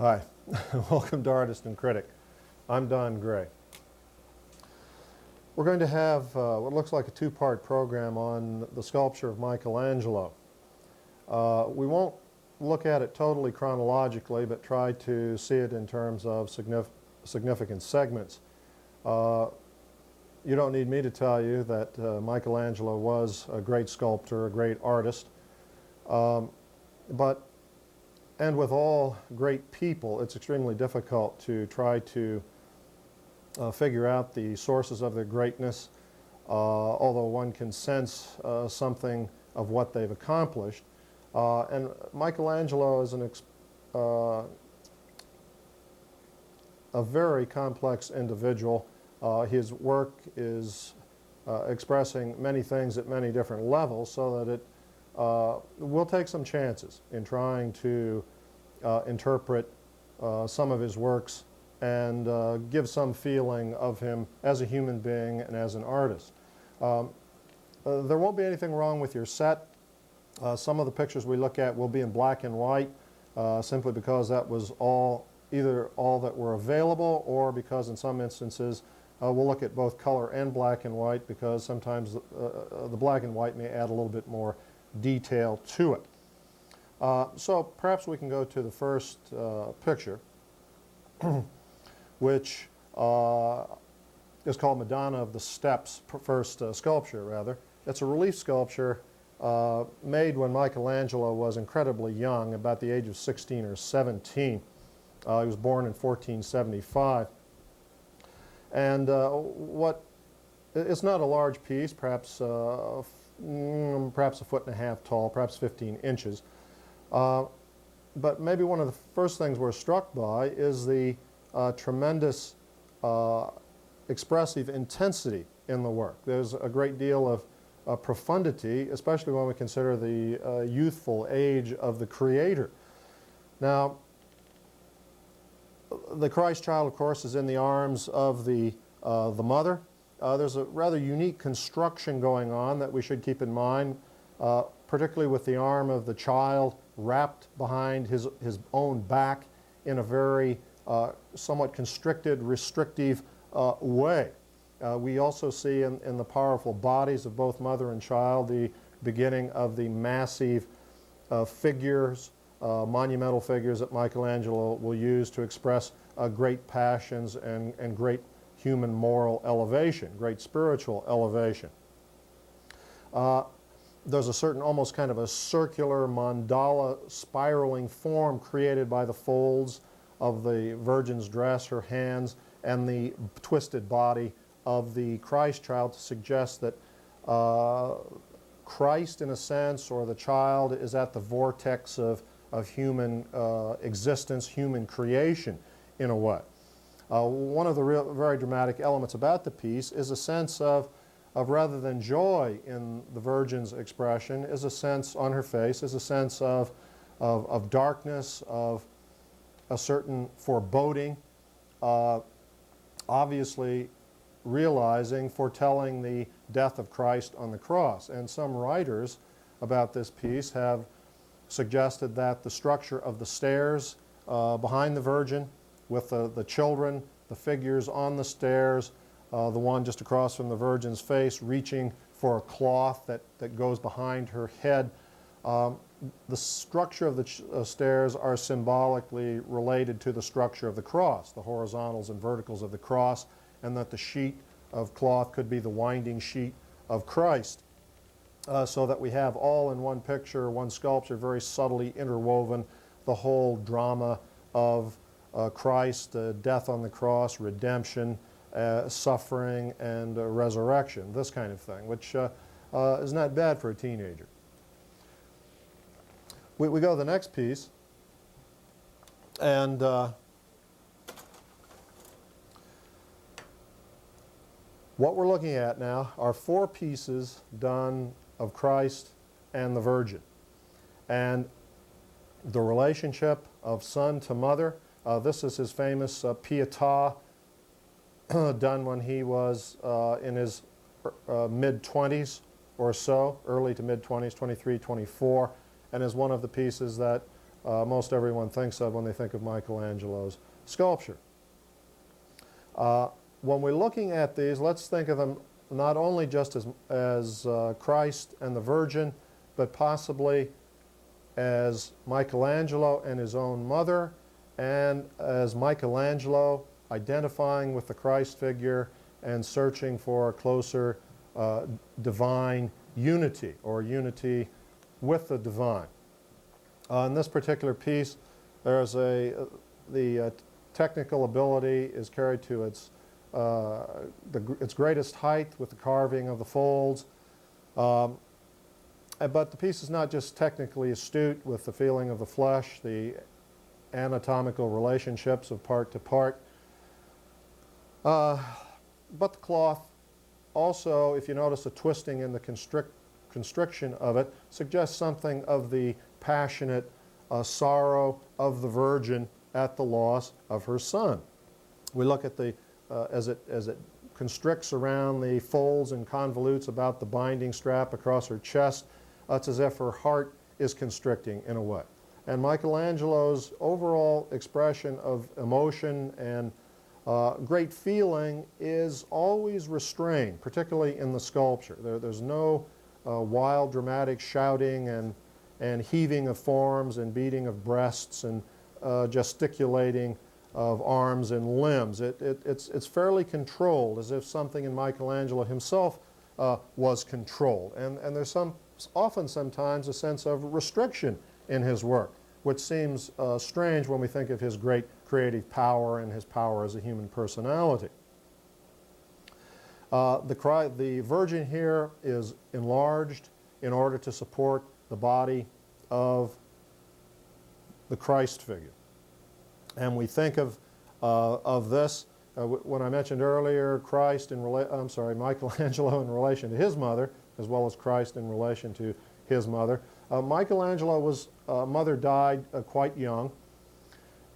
Hi, welcome to Artist and Critic. I'm Don Gray. We're going to have what looks like a two-part program on the sculpture of Michelangelo. We won't look at it totally chronologically, but try to see it in terms of significant segments. You don't need me to tell you that Michelangelo was a great sculptor, a great artist, and with all great people, it's extremely difficult to try to figure out the sources of their greatness, although one can sense something of what they've accomplished. And Michelangelo is a very complex individual. His work is expressing many things at many different levels, so that it we'll take some chances in trying to interpret some of his works and give some feeling of him as a human being and as an artist. There won't be anything wrong with your set. Some of the pictures we look at will be in black and white, simply because that was either all that were available, or because in some instances we'll look at both color and black and white, because sometimes the black and white may add a little bit more detail to it. So perhaps we can go to the first picture, which is called Madonna of the Steps, first sculpture rather. It's a relief sculpture made when Michelangelo was incredibly young, about the age of 16 or 17. He was born in 1475. And it's not a large piece, perhaps a foot and a half tall, perhaps 15 inches. But maybe one of the first things we're struck by is the tremendous expressive intensity in the work. There's a great deal of profundity, especially when we consider the youthful age of the creator. Now, the Christ child, of course, is in the arms of the mother. There's a rather unique construction going on that we should keep in mind, particularly with the arm of the child wrapped behind his own back in a very somewhat constricted, restrictive way. We also see in the powerful bodies of both mother and child the beginning of the massive figures, monumental figures that Michelangelo will use to express great passions and great human moral elevation, great spiritual elevation. There's a certain almost kind of a circular mandala spiraling form created by the folds of the Virgin's dress, her hands, and the twisted body of the Christ child, to suggest that Christ, in a sense, or the child, is at the vortex of human existence, human creation, in a way. One of the very dramatic elements about the piece is a sense of rather than joy in the Virgin's expression, is a sense on her face, is a sense of darkness, of a certain foreboding, obviously foretelling the death of Christ on the cross. And some writers about this piece have suggested that the structure of the stairs behind the Virgin, with the children, the figures on the stairs, the one just across from the Virgin's face reaching for a cloth that goes behind her head. The structure of the stairs are symbolically related to the structure of the cross, the horizontals and verticals of the cross, and that the sheet of cloth could be the winding sheet of Christ. So that we have all in one picture, one sculpture, very subtly interwoven, the whole drama of Christ, death on the cross, redemption, suffering, and resurrection, this kind of thing, which is not bad for a teenager. We go to the next piece, and what we're looking at now are four pieces done of Christ and the Virgin, and the relationship of son to mother. This is his famous Pieta, done when he was in his mid-20s or so, early to mid-20s, 23, 24, and is one of the pieces that most everyone thinks of when they think of Michelangelo's sculpture. When we're looking at these, let's think of them not only just as Christ and the Virgin, but possibly as Michelangelo and his own mother, and as Michelangelo identifying with the Christ figure and searching for a closer divine unity, or unity with the divine. In this particular piece, there's the technical ability is carried to its greatest height with the carving of the folds. But the piece is not just technically astute with the feeling of the flesh, the anatomical relationships of part to part, but the cloth also, if you notice the twisting in the constriction of it, suggests something of the passionate sorrow of the Virgin at the loss of her son. We look at the as it constricts around the folds and convolutes about the binding strap across her chest. It's as if her heart is constricting in a way. And Michelangelo's overall expression of emotion and great feeling is always restrained, particularly in the sculpture. There's no wild, dramatic shouting and heaving of forms and beating of breasts and gesticulating of arms and limbs. It's fairly controlled, as if something in Michelangelo himself was controlled. And there's sometimes a sense of restriction in his work, which seems strange when we think of his great creative power and his power as a human personality. The Virgin here is enlarged in order to support the body of the Christ figure. And we think of this when I mentioned earlier Michelangelo in relation to his mother, as well as Christ in relation to his mother. Michelangelo's mother died quite young,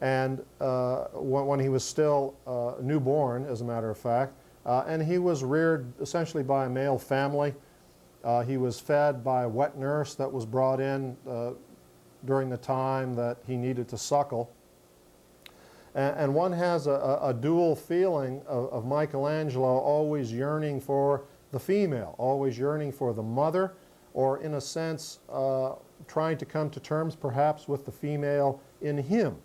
and when he was still newborn, as a matter of fact, and he was reared essentially by a male family. He was fed by a wet nurse that was brought in during the time that he needed to suckle. And one has a dual feeling of Michelangelo always yearning for the female, always yearning for the mother, or in a sense trying to come to terms perhaps with the female in him,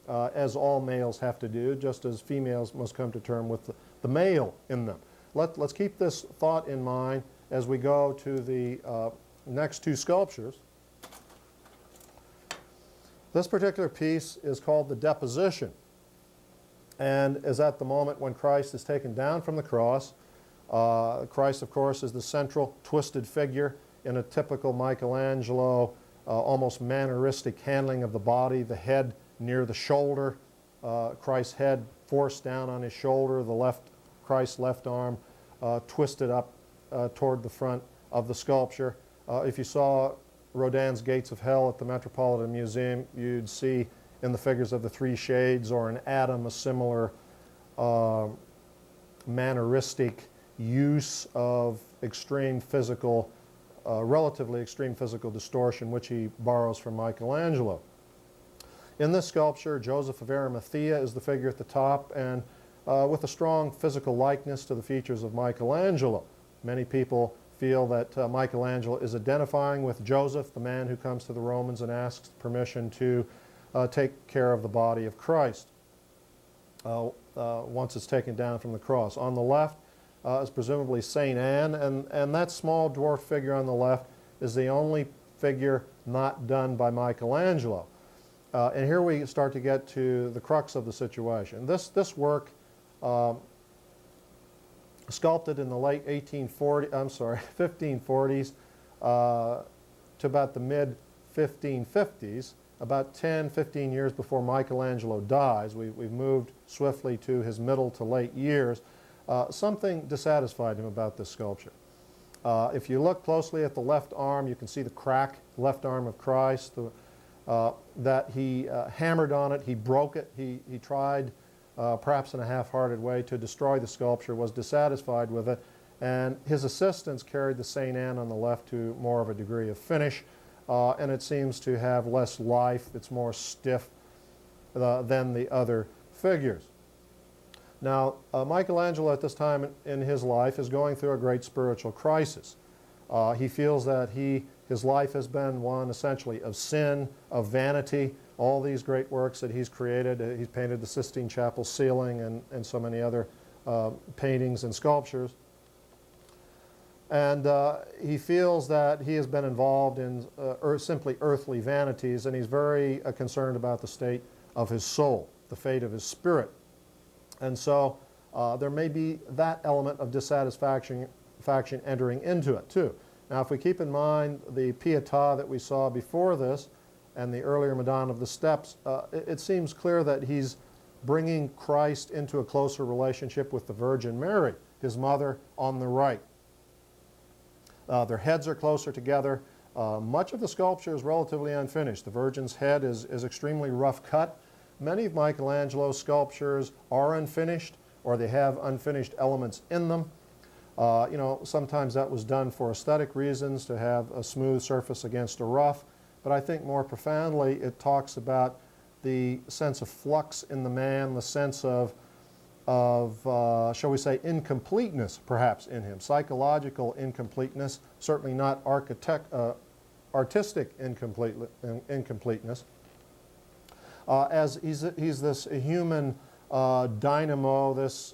as all males have to do, just as females must come to terms with the male in them. Let's keep this thought in mind as we go to the next two sculptures. This particular piece is called the Deposition, and is at the moment when Christ is taken down from the cross. Christ, of course, is the central twisted figure in a typical Michelangelo, almost manneristic handling of the body, the head near the shoulder, Christ's head forced down on his shoulder, Christ's left arm twisted up toward the front of the sculpture. If you saw Rodin's Gates of Hell at the Metropolitan Museum, you'd see in the figures of the Three Shades or in Adam a similar manneristic use of relatively extreme physical distortion, which he borrows from Michelangelo. In this sculpture, Joseph of Arimathea is the figure at the top, and with a strong physical likeness to the features of Michelangelo. Many people feel that Michelangelo is identifying with Joseph, the man who comes to the Romans and asks permission to take care of the body of Christ once it's taken down from the cross. On the left is presumably St. Anne, and that small dwarf figure on the left is the only figure not done by Michelangelo. And here we start to get to the crux of the situation. This work, sculpted in the late 1540s to about the mid-1550s, about 10-15 years before Michelangelo dies. We've moved swiftly to his middle to late years. Something dissatisfied him about this sculpture. If you look closely at the left arm, you can see the crack, left arm of Christ, that he hammered on it, he broke it, he tried, perhaps in a half-hearted way, to destroy the sculpture, was dissatisfied with it, and his assistants carried the St. Anne on the left to more of a degree of finish. and it seems to have less life. It's more stiff than the other figures. Now, Michelangelo at this time in his life is going through a great spiritual crisis. He feels that his life has been one essentially of sin, of vanity. All these great works that he's created, he's painted the Sistine Chapel ceiling and so many other paintings and sculptures. And he feels that he has been involved in simply earthly vanities, and he's very concerned about the state of his soul, the fate of his spirit. And so there may be that element of dissatisfaction entering into it too. Now, if we keep in mind the Pieta that we saw before this and the earlier Madonna of the Steps, it seems clear that he's bringing Christ into a closer relationship with the Virgin Mary, his mother, on the right. Their heads are closer together. Much of the sculpture is relatively unfinished. The Virgin's head is extremely rough cut. Many of Michelangelo's sculptures are unfinished, or they have unfinished elements in them. You know, sometimes that was done for aesthetic reasons, to have a smooth surface against a rough. But I think more profoundly it talks about the sense of flux in the man, the sense of shall we say, incompleteness perhaps in him, psychological incompleteness, certainly not artistic incompleteness. As he's this human dynamo, this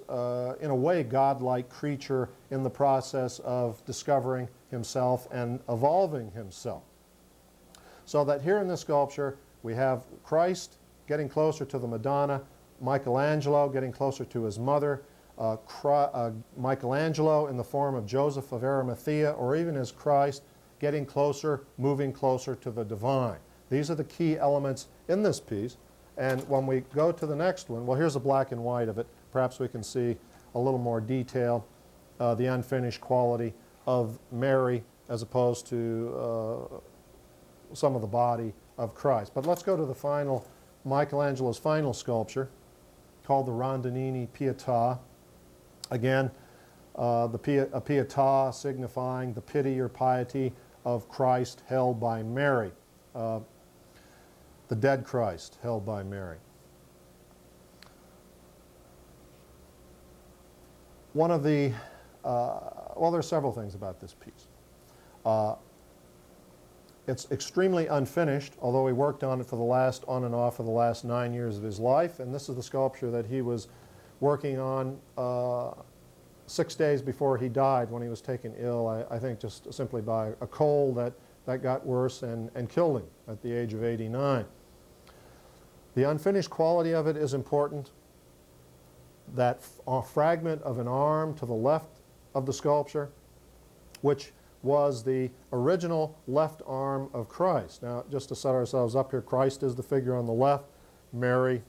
in a way godlike creature in the process of discovering himself and evolving himself. So that here in this sculpture we have Christ getting closer to the Madonna, Michelangelo getting closer to his mother, Michelangelo in the form of Joseph of Arimathea, or even as Christ getting closer, moving closer to the divine. These are the key elements in this piece. And when we go to the next one, well, here's a black and white of it. Perhaps we can see a little more detail, the unfinished quality of Mary as opposed to some of the body of Christ. But let's go to the final, Michelangelo's final sculpture, called the Ronda Nini Pieta. Again, a Pieta signifying the pity or piety of Christ held by Mary. The dead Christ held by Mary. One of the, well, there are several things about this piece. It's extremely unfinished, although he worked on it for the last, on and off for the last 9 years of his life, and this is the sculpture that he was working on 6 days before he died, when he was taken ill, I think just simply by a cold that got worse and killed him at the age of 89. The unfinished quality of it is important. That fragment of an arm to the left of the sculpture, which was the original left arm of Christ. Now, just to set ourselves up here, Christ is the figure on the left, Mary,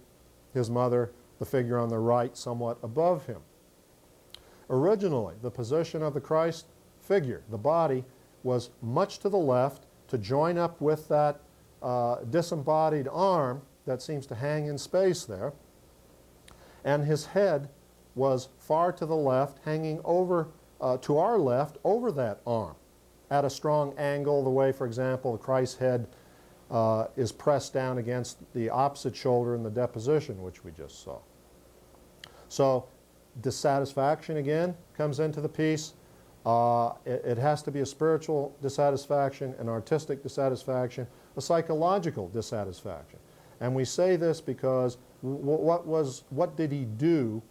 his mother, the figure on the right, somewhat above him. Originally, the position of the Christ figure, the body, was much to the left to join up with that disembodied arm that seems to hang in space there. And his head was far to the left, hanging over to our left over that arm at a strong angle, the way, for example, the Christ's head is pressed down against the opposite shoulder in the Deposition, which we just saw. So dissatisfaction again comes into the piece. It has to be a spiritual dissatisfaction, an artistic dissatisfaction, a psychological dissatisfaction. And we say this because what did he do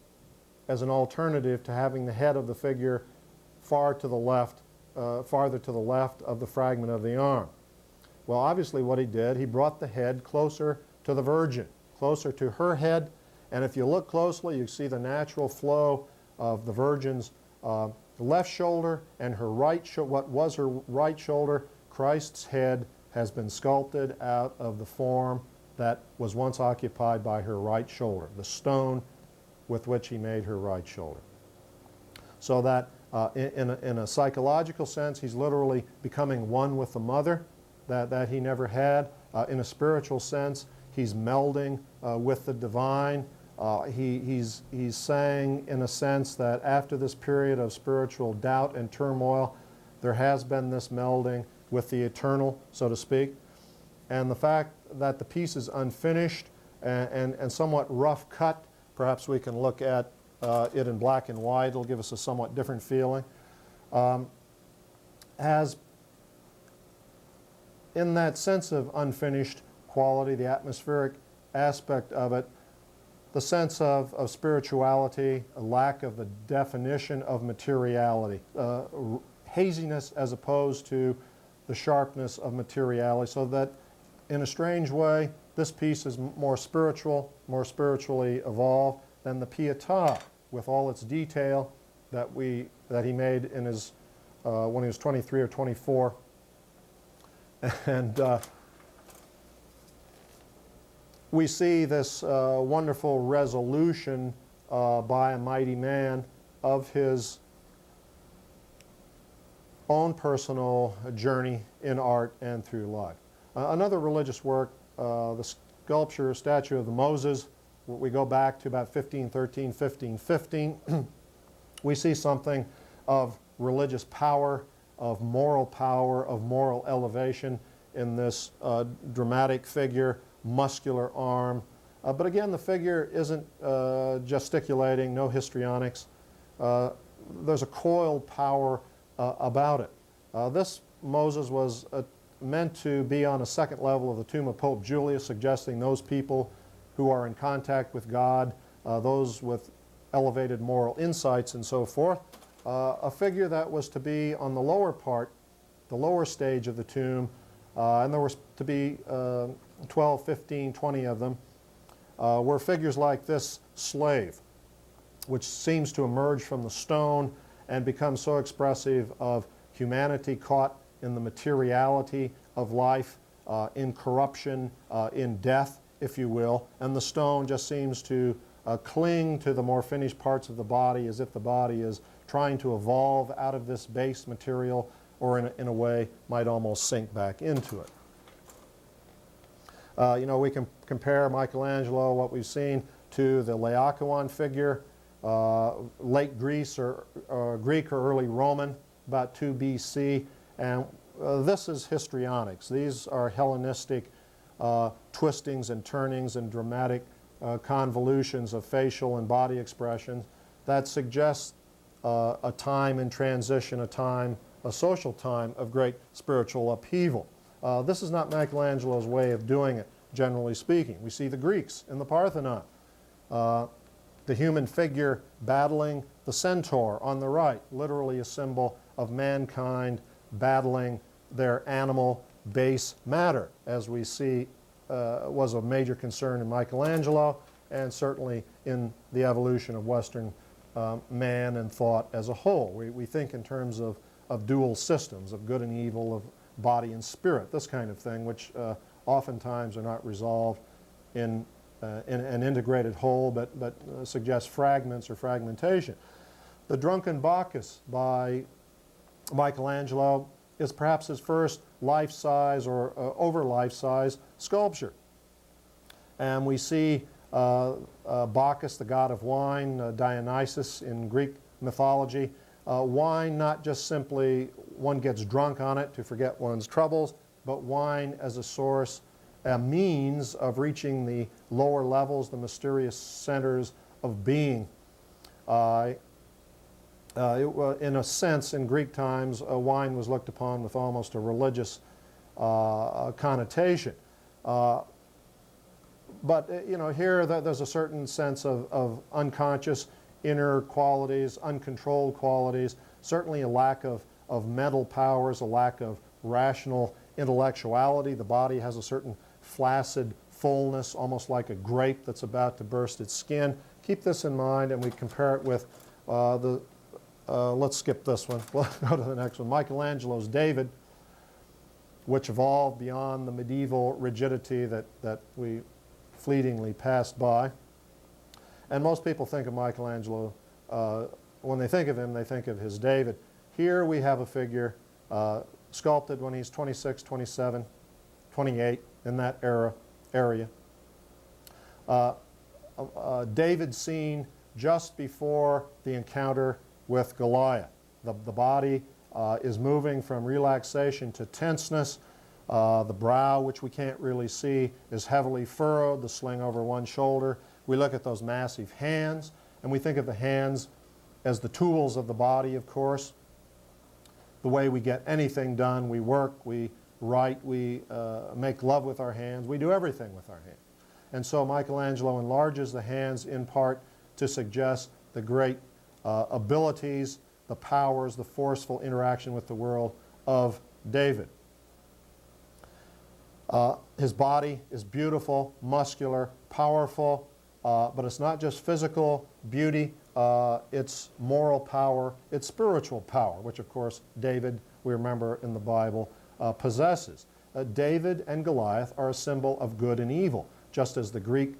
as an alternative to having the head of the figure far to the left, farther to the left of the fragment of the arm? Well, obviously what he did, he brought the head closer to the Virgin, closer to her head. And if you look closely, you see the natural flow of the Virgin's left shoulder and her right shoulder. What was her right shoulder? Christ's head has been sculpted out of the form that was once occupied by her right shoulder, the stone with which he made her right shoulder. So that in a psychological sense, he's literally becoming one with the mother that he never had. In a spiritual sense, he's melding with the divine. He's saying, in a sense, that after this period of spiritual doubt and turmoil, there has been this melding. with the eternal, so to speak. And the fact that the piece is unfinished and somewhat rough cut, perhaps we can look at it in black and white. It'll give us a somewhat different feeling. Has, in that sense of unfinished quality, the atmospheric aspect of it, the sense of spirituality, a lack of the definition of materiality, haziness as opposed to the sharpness of materiality, so that in a strange way, this piece is more spiritual, more spiritually evolved than the Pieta, with all its detail that he made in his when he was 23 or 24. And we see this wonderful resolution by a mighty man of his own personal journey in art and through life. Another religious work, the sculpture, statue of the Moses, we go back to about 1513, 1515. We see something of religious power, of moral elevation in this dramatic figure, muscular arm. But again, the figure isn't gesticulating, no histrionics. There's a coiled power about it. This Moses was meant to be on a second level of the tomb of Pope Julius, suggesting those people who are in contact with God, those with elevated moral insights and so forth. A figure that was to be on the lower part, the lower stage of the tomb, and there were to be 12, 15, 20 of them, were figures like this slave, which seems to emerge from the stone and become so expressive of humanity caught in the materiality of life, in corruption, in death, if you will, and the stone just seems to cling to the more finished parts of the body as if the body is trying to evolve out of this base material, or in a way might almost sink back into it. You know, we can compare Michelangelo, what we've seen, to the Laocoon figure, late Greece or Greek or early Roman, about 2 BC, and this is histrionics. These are Hellenistic twistings and turnings and dramatic convolutions of facial and body expressions that suggest a time in transition, a social time of great spiritual upheaval. This is not Michelangelo's way of doing it, generally speaking. We see the Greeks in the Parthenon, the human figure battling the centaur on the right, literally a symbol of mankind battling their animal base matter, as we see was a major concern in Michelangelo, and certainly in the evolution of Western man and thought as a whole. We think in terms of dual systems, of good and evil, of body and spirit, this kind of thing, which oftentimes are not resolved in an integrated whole, but suggest fragments or fragmentation. The Drunken Bacchus by Michelangelo is perhaps his first life-size or over life-size sculpture. And we see Bacchus, the god of wine, Dionysus in Greek mythology. Wine not just simply one gets drunk on it to forget one's troubles, but wine as a source, a means of reaching the lower levels, the mysterious centers of being. In a sense, in Greek times, wine was looked upon with almost a religious connotation. But you know, here there's a certain sense of unconscious inner qualities, uncontrolled qualities, certainly a lack of mental powers, a lack of rational intellectuality. The body has a certain flaccid fullness, almost like a grape that's about to burst its skin. Keep this in mind, and we compare it with let's skip this one. We'll go to the next one. Michelangelo's David, which evolved beyond the medieval rigidity that we fleetingly passed by. And most people think of Michelangelo, when they think of him, they think of his David. Here we have a figure sculpted when he's 26, 27, 28, in that area. David seen just before the encounter with Goliath. The body is moving from relaxation to tenseness. The brow, which we can't really see, is heavily furrowed, the sling over one shoulder. We look at those massive hands, and we think of the hands as the tools of the body, of course. The way we get anything done, we work, we write, we make love with our hands, we do everything with our hands. And so Michelangelo enlarges the hands in part to suggest the great abilities, the powers, the forceful interaction with the world of David. His body is beautiful, muscular, powerful, but it's not just physical beauty, it's moral power, it's spiritual power, which of course David, we remember in the Bible, possesses. David and Goliath are a symbol of good and evil, just as the Greek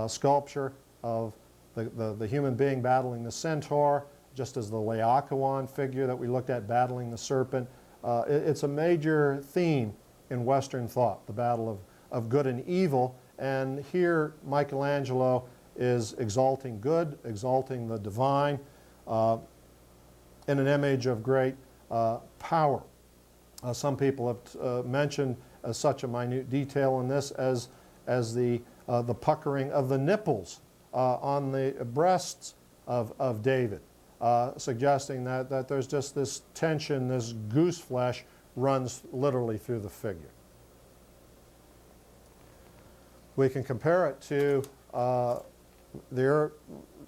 sculpture of the human being battling the centaur, just as the Laocoon figure that we looked at battling the serpent. It's a major theme in Western thought, the battle of good and evil. And here Michelangelo is exalting good, exalting the divine in an image of great power. Some people have mentioned such a minute detail in this as the puckering of the nipples on the breasts of David, suggesting that there's just this tension, this goose flesh runs literally through the figure. We can compare it to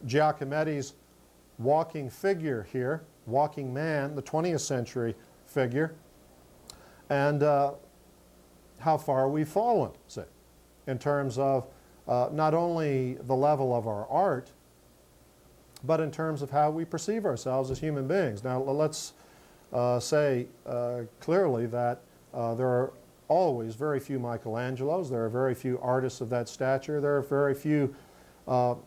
Giacometti's walking figure here, walking man, the 20th century figure, and how far we've fallen, say, in terms of not only the level of our art, but in terms of how we perceive ourselves as human beings. Now, let's say clearly that there are always very few Michelangelos, there are very few artists of that stature, there are very few, shall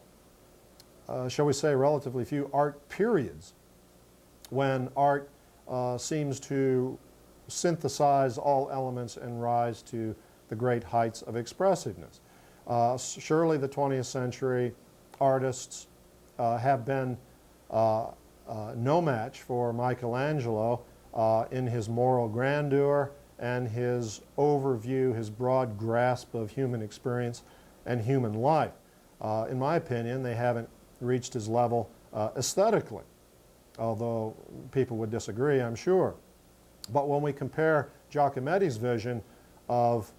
we say, relatively few art periods when art seems to synthesize all elements and rise to the great heights of expressiveness. Surely the 20th century artists have been no match for Michelangelo in his moral grandeur and his overview, his broad grasp of human experience and human life. In my opinion, they haven't reached his level aesthetically, although people would disagree, I'm sure. But when we compare Giacometti's vision of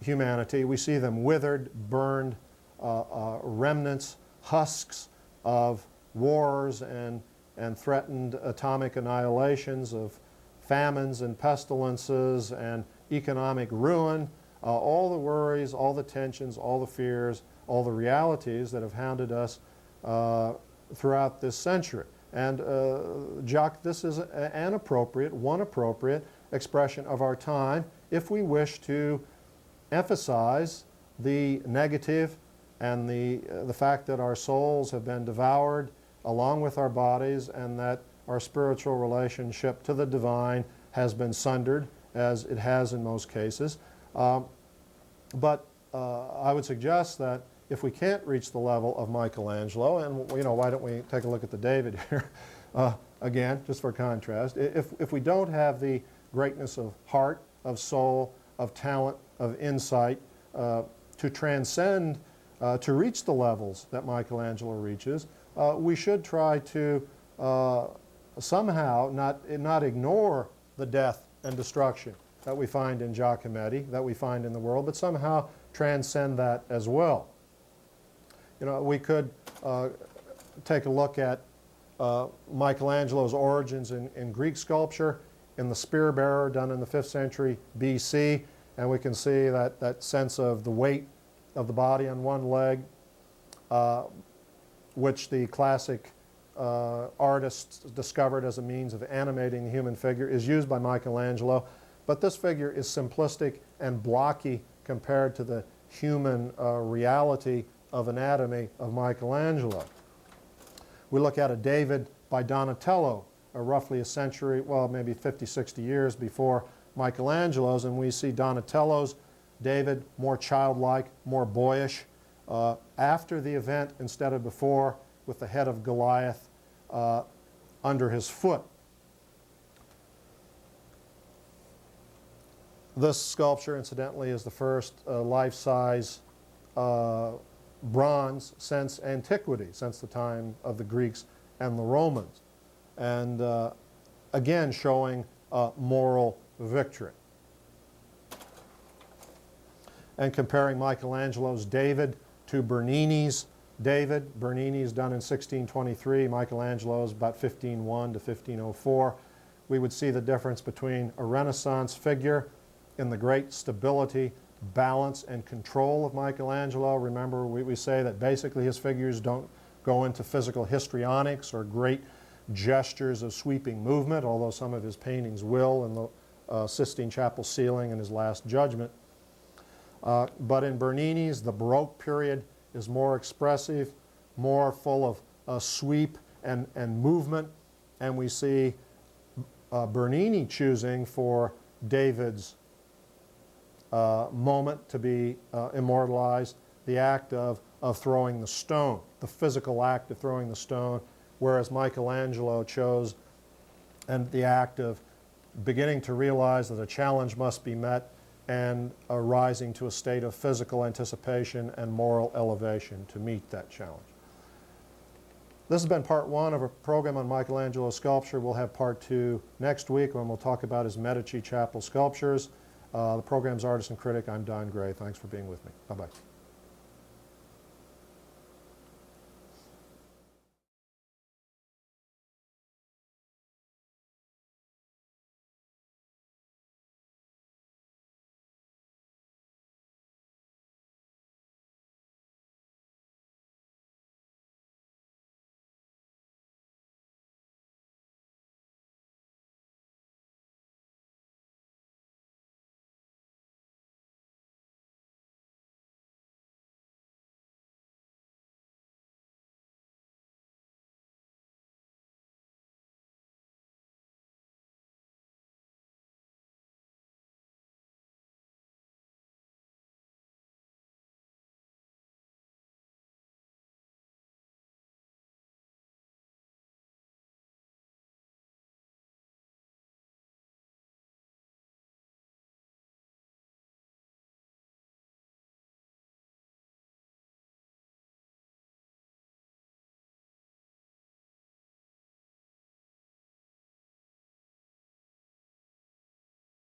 humanity, we see them withered, burned, remnants, husks of wars and threatened atomic annihilations, of famines and pestilences and economic ruin, all the worries, all the tensions, all the fears, all the realities that have hounded us throughout this century. And this is an appropriate, one appropriate expression of our time if we wish to emphasize the negative and the fact that our souls have been devoured along with our bodies and that our spiritual relationship to the divine has been sundered, as it has in most cases. But I would suggest that if we can't reach the level of Michelangelo, and why don't we take a look at the David here again, just for contrast. If we don't have the greatness of heart, of soul, of talent, of insight to transcend, to reach the levels that Michelangelo reaches, we should try to somehow not ignore the death and destruction that we find in Giacometti, that we find in the world, but somehow transcend that as well. We could take a look at Michelangelo's origins in Greek sculpture, in the spear bearer done in the 5th century BC, and we can see that sense of the weight of the body on one leg, which the classic artists discovered as a means of animating the human figure, is used by Michelangelo. But this figure is simplistic and blocky compared to the human reality of anatomy of Michelangelo. We look at a David by Donatello, roughly a century, well, maybe 50, 60 years before Michelangelo's, and we see Donatello's David more childlike, more boyish, after the event instead of before, with the head of Goliath under his foot. This sculpture, incidentally, is the first life-size bronze since antiquity, since the time of the Greeks and the Romans. And again, showing moral victory. And comparing Michelangelo's David to Bernini's David. Bernini's done in 1623, Michelangelo's about 1501 to 1504. We would see the difference between a Renaissance figure in the great stability, balance, and control of Michelangelo. Remember, we say that basically his figures don't go into physical histrionics or great gestures of sweeping movement, although some of his paintings will in the Sistine Chapel ceiling and his Last Judgment. But in Bernini's, the Baroque period is more expressive, more full of sweep and movement, and we see Bernini choosing for David's moment to be immortalized, the act of throwing the stone, the physical act of throwing the stone, whereas Michelangelo chose and the act of beginning to realize that a challenge must be met and rising to a state of physical anticipation and moral elevation to meet that challenge. This has been part one of a program on Michelangelo's sculpture. We'll have part two next week when we'll talk about his Medici Chapel sculptures. The program's Artist and Critic. I'm Don Gray. Thanks for being with me. Bye-bye.